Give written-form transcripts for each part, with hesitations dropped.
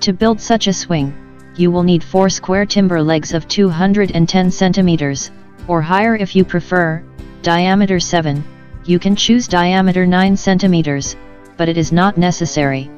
To build such a swing, you will need 4 square timber legs of 210 centimeters, or higher if you prefer, diameter 7, you can choose diameter 9 centimeters, but it is not necessary.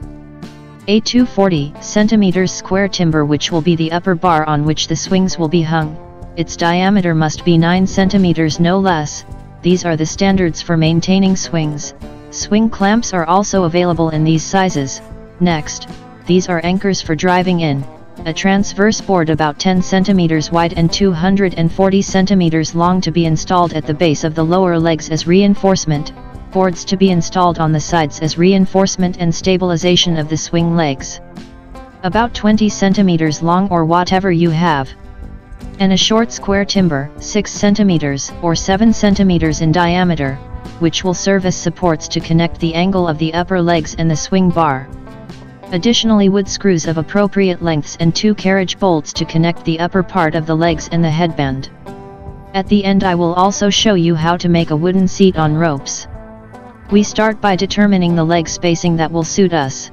A 240 centimeters square timber, which will be the upper bar on which the swings will be hung, its diameter must be 9 centimeters no less. These are the standards for maintaining swings. Swing clamps are also available in these sizes. Next, these are anchors for driving in. A transverse board about 10 centimeters wide and 240 centimeters long to be installed at the base of the lower legs as reinforcement, boards to be installed on the sides as reinforcement and stabilization of the swing legs. About 20 centimeters long or whatever you have. And a short square timber, 6 centimeters or 7 centimeters in diameter, which will serve as supports to connect the angle of the upper legs and the swing bar. Additionally, wood screws of appropriate lengths and 2 carriage bolts to connect the upper part of the legs and the headband. At the end I will also show you how to make a wooden seat on ropes. We start by determining the leg spacing that will suit us.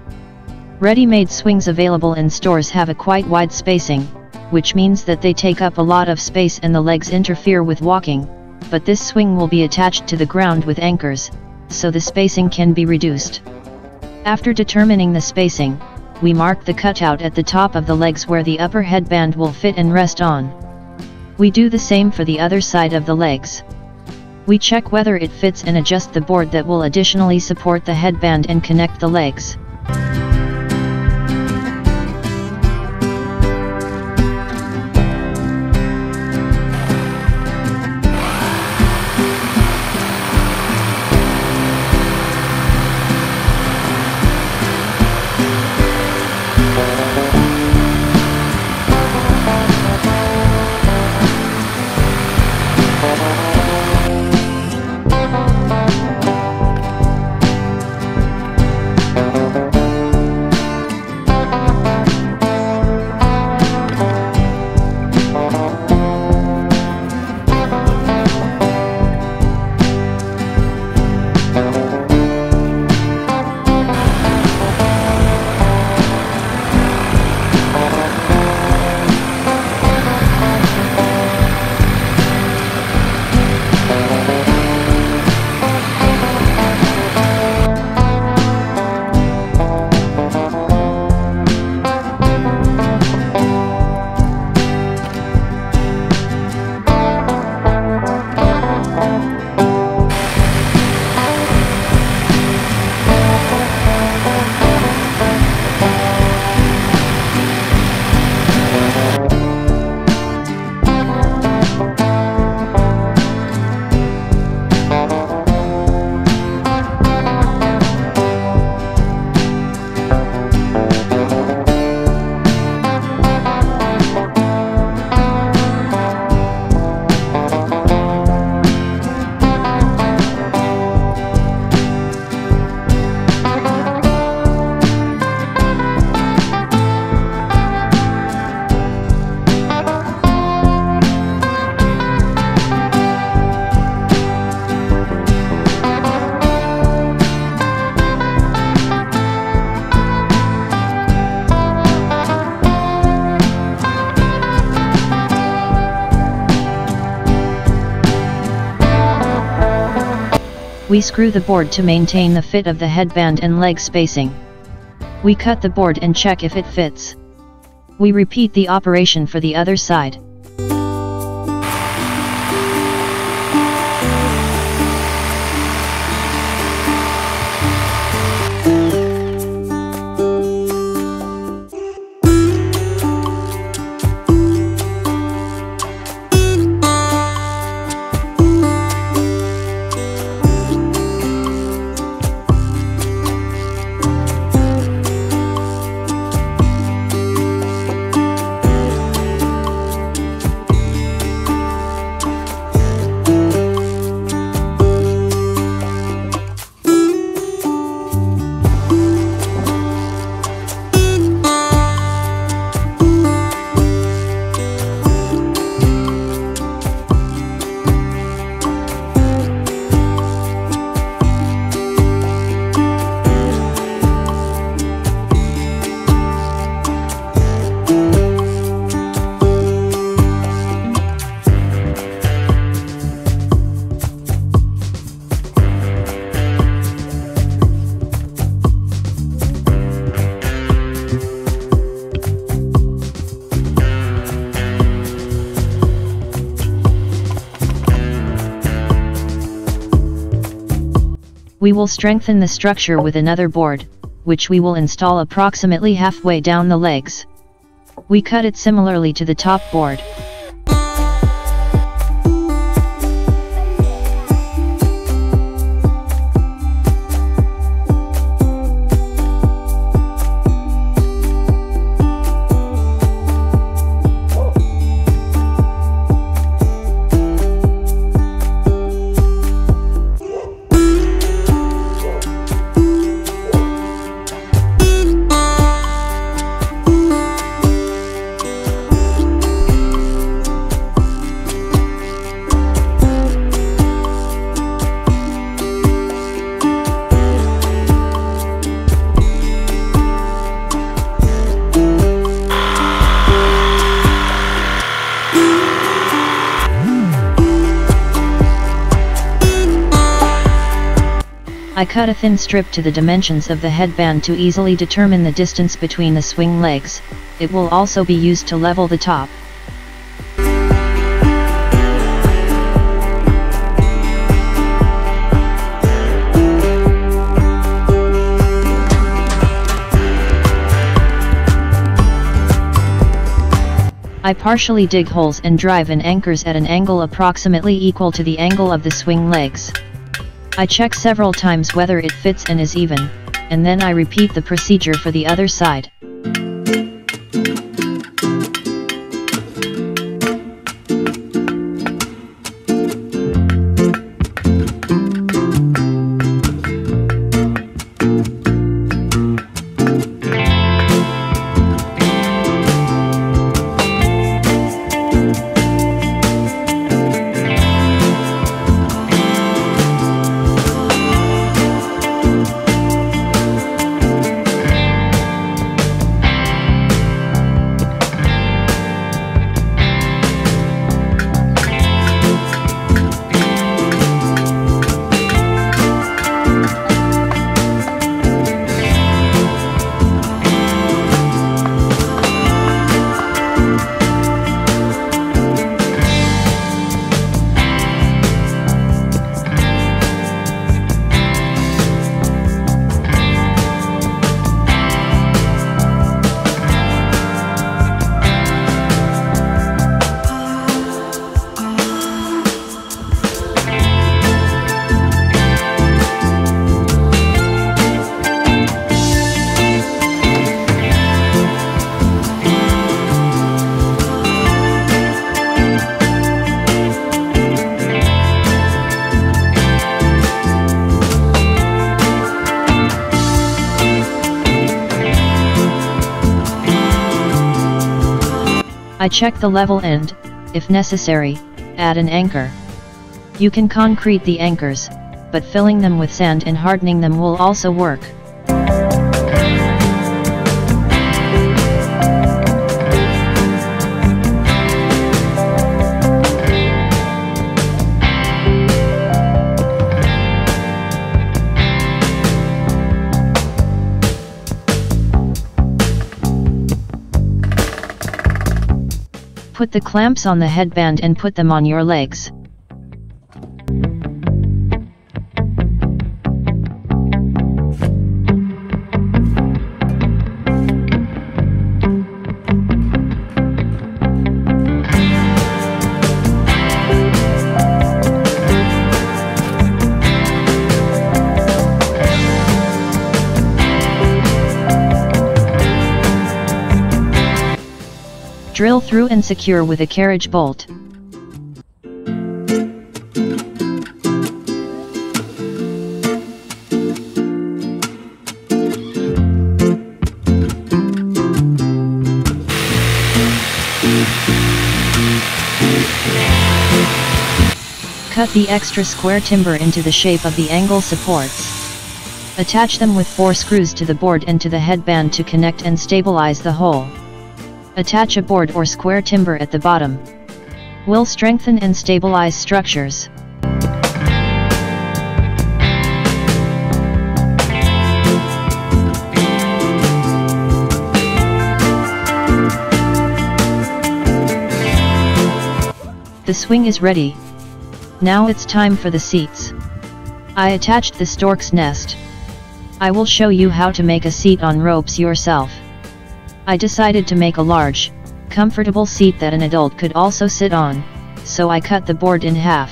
Ready-made swings available in stores have a quite wide spacing, which means that they take up a lot of space and the legs interfere with walking, but this swing will be attached to the ground with anchors, so the spacing can be reduced. After determining the spacing, we mark the cutout at the top of the legs where the upper headband will fit and rest on. We do the same for the other side of the legs. We check whether it fits and adjust the board that will additionally support the headband and connect the legs. We screw the board to maintain the fit of the headband and leg spacing. We cut the board and check if it fits. We repeat the operation for the other side. We will strengthen the structure with another board, which we will install approximately halfway down the legs. We cut it similarly to the top board. I cut a thin strip to the dimensions of the headband to easily determine the distance between the swing legs. It will also be used to level the top. I partially dig holes and drive in anchors at an angle approximately equal to the angle of the swing legs. I check several times whether it fits and is even, and then I repeat the procedure for the other side. I check the level and, if necessary, add an anchor. You can concrete the anchors, but filling them with sand and hardening them will also work. Put the clamps on the headband and put them on your legs. Drill through and secure with a carriage bolt. Cut the extra square timber into the shape of the angle supports. Attach them with 4 screws to the board and to the headband to connect and stabilize the whole. Attach a board or square timber at the bottom. Will strengthen and stabilize structures. The swing is ready. Now it's time for the seats. I attached the stork's nest. I will show you how to make a seat on ropes yourself. I decided to make a large, comfortable seat that an adult could also sit on, so I cut the board in half.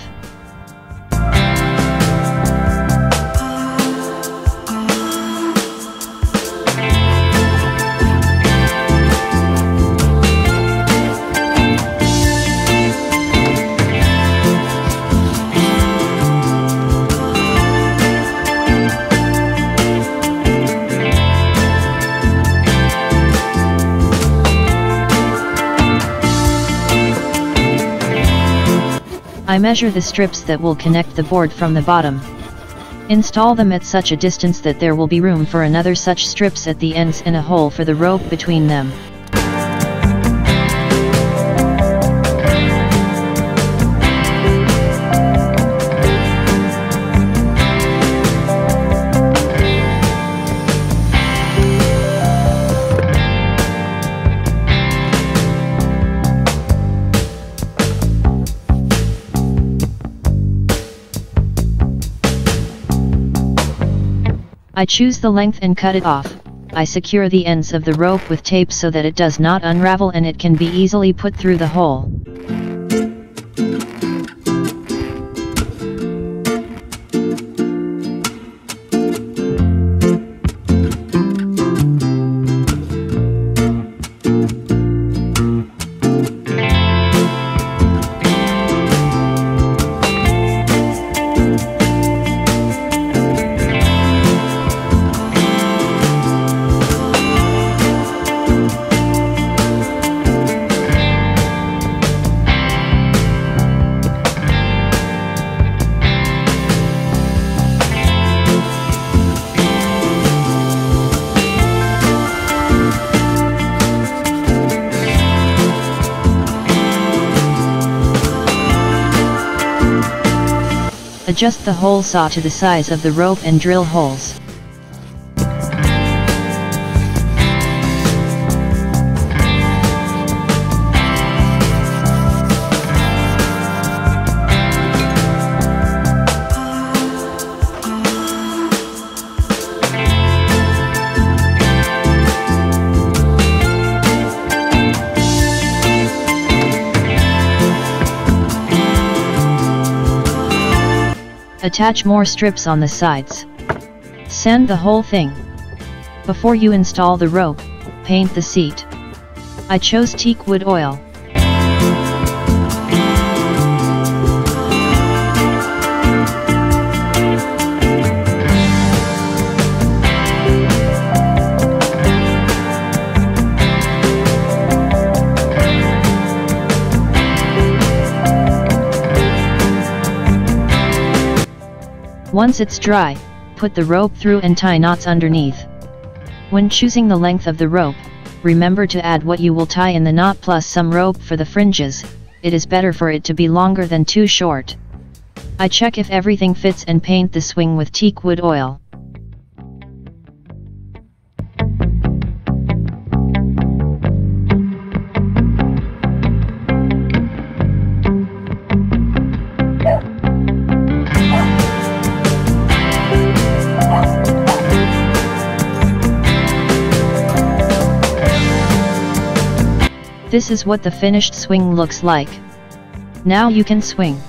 I measure the strips that will connect the board from the bottom. Install them at such a distance that there will be room for another such strips at the ends and a hole for the rope between them. I choose the length and cut it off. I secure the ends of the rope with tape so that it does not unravel and it can be easily put through the hole. Adjust the hole saw to the size of the rope and drill holes. Attach more strips on the sides. Sand the whole thing. Before you install the rope, paint the seat. I chose teak wood oil. Once it's dry, put the rope through and tie knots underneath. When choosing the length of the rope, remember to add what you will tie in the knot plus some rope for the fringes. It is better for it to be longer than too short. I check if everything fits and paint the swing with teak wood oil. This is what the finished swing looks like. Now you can swing.